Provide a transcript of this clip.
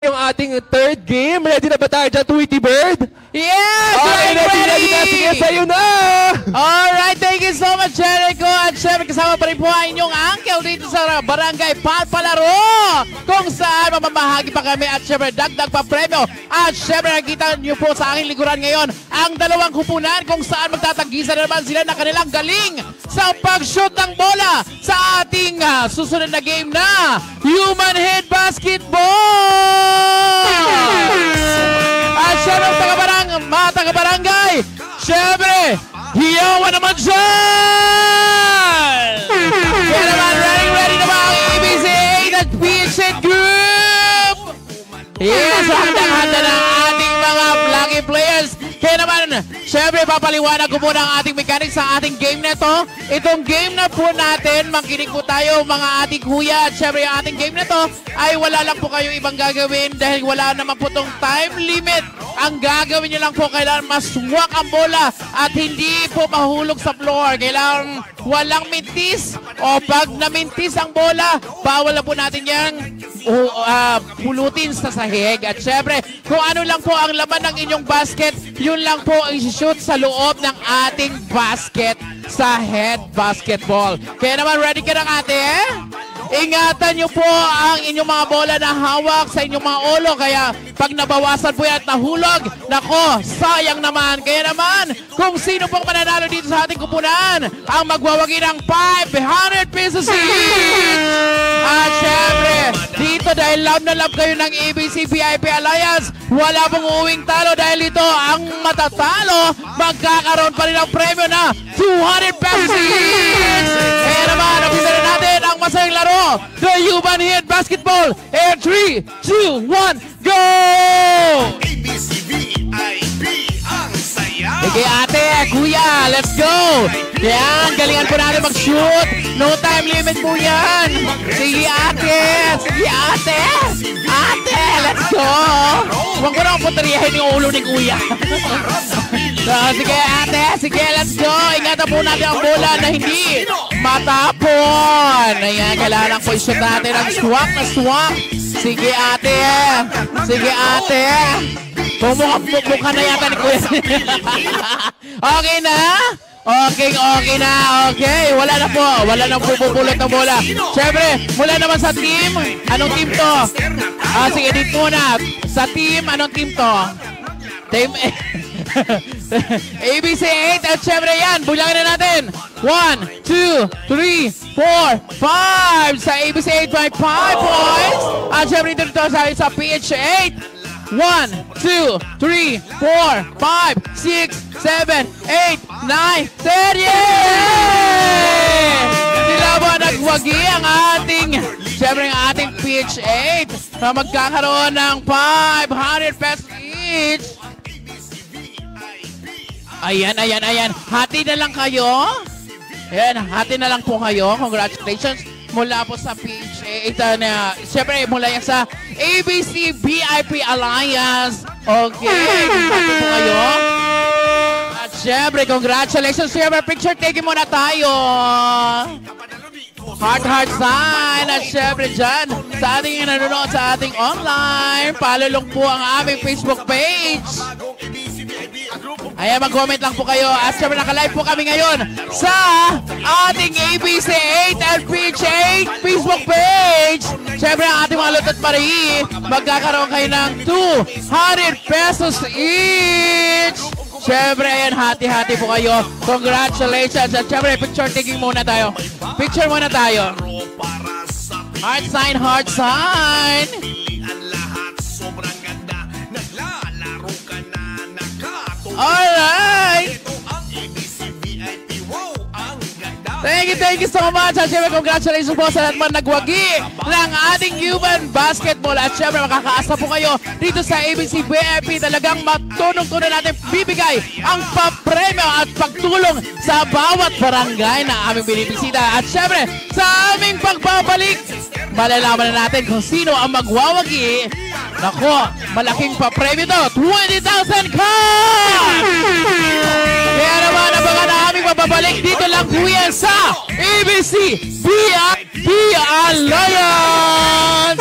yung ating third game. Ready na ba tayo dyan, Tweety Bird? Yes! Okay, ready na. Sige, sa'yo na! Alright, thank you so much, Jericho. At syempre, kasama pa rin po ang inyong uncle dito sa Barangay Palaro, kung saan mamamahagi pa kami at syempre, dagdag pa premyo. At syempre, nakikita nyo po sa aking likuran ngayon ang dalawang kupunan kung saan magtatagisa na naman sila na kanilang galing sa pag-shoot ng bola sa ating susunod na game na Human Head Basketball! At syempre, mga taga-barangay, syempre, hiyawan naman dyan! Kaya naman, ready na ba ang ABC8 at PH Group? Yes, handang-handa na ating mga lucky players. Kaya naman, syempre, papaliwanag ko muna ang ating mechanics sa ating game na ito. Itong game na po natin, makinig po tayo mga ating kuya. At syempre, yung ating game na ito ay wala lang po kayong ibang gagawin dahil wala naman po itong time limit. Ang gagawin nyo lang po, kailangan maswak ang bola at hindi po mahulog sa floor. Kailangan walang mintis o pag namintis ang bola, bawal na po natin yung pulutin sa sahig. At syempre, kung ano lang po ang laman ng inyong basket, yun lang po ang shoot sa loob ng ating basket sa head basketball. Kaya naman, ready ka na ate? Ingatan nyo po ang inyong mga bola na hawak sa inyong mga ulo. Kaya pag nabawasan po yan at nahulog, nako, sayang naman. Kaya naman, kung sino pong mananalo dito sa ating kupunan, ang magwawagi ng 500 pesos each. At syempre, dito dahil love na love kayo ng ABC VIP Alliance, wala pong uuwing talo dahil ito ang matatalo, magkakaroon pa rin ng premyo na 200 pesos each. Kaya naman, napisa na natin ang masayang laro, the Human Head Basketball. And 3, 2, 1, go! ABC VIP ang saya. Sige ate, kuya, let's go! Yan, galingan po natin mag-shoot. No time limit po yan. Sige ate, sige ate. Ate, let's go! Huwag ko naman puteriyahin yung ulo ni kuya. So, sige ate, sige, let's go. Ingatan po natin ang bola na hindi matapon. Ayan, kailangan po i-shoot natin ang swak na swak. Sige ate, sige ate. Mukha na yata ni kuya. Okay na? Okay na, okay. Wala na po pupulot ng bola. Siyempre, mula naman sa team, anong team to? Sige, dito muna. Sa team, anong team to? Team ABC8 at syempre yan, bulangin na natin. 1, 2, 3, 4, 5 sa ABC8 by 5 points. At syempre dito sa PH8. 1, 2, 3, 4, 5, 6, 7, 8, 9, 10. Yay! Sila ba nagwagi ang ating, syempre ang ating PH8 na magkakaroon ng 500 pesos each. Ayan. Hati na lang kayo. Ayan, hati na lang po kayo. Congratulations mula po sa PH8. Siyempre, mula yan sa ABC VIP Alliance. Okay, hati po kayo. At siyempre, congratulations. Siyempre, picture taking muna tayo. Heart sign. At syempre dyan, sa ating nanonood sa ating online, follow po ang aming Facebook page. Ayan, mag-comment lang po kayo. At syempre, naka-live po kami ngayon sa ating ABC8 and PH8 Facebook page. Syempre, ang ating mga lutot pari, magkakaroon kayo ng 200 pesos each. Syempre, ayan, hati-hati po kayo. Congratulations. At syempre, picture taking muna tayo. Picture muna tayo. Heart sign. Alright! Thank you so much. At syempre, congratulations po sa lahat man nagwagi ng ating Human Basketball. At syempre, makakaasa po kayo dito sa ABC VIP. Talagang matunong-tunong natin bibigay ang papremyo at pagtulong sa bawat barangay na aming binibisita. At syempre, sa aming pagbabalik, malalaman na natin kung sino ang magwawagi. Nako, malaking papremyo to. 20,000 cash! Kaya naman, abangan na aming mababalik dito lang po yan sa ABC VIP Alliance!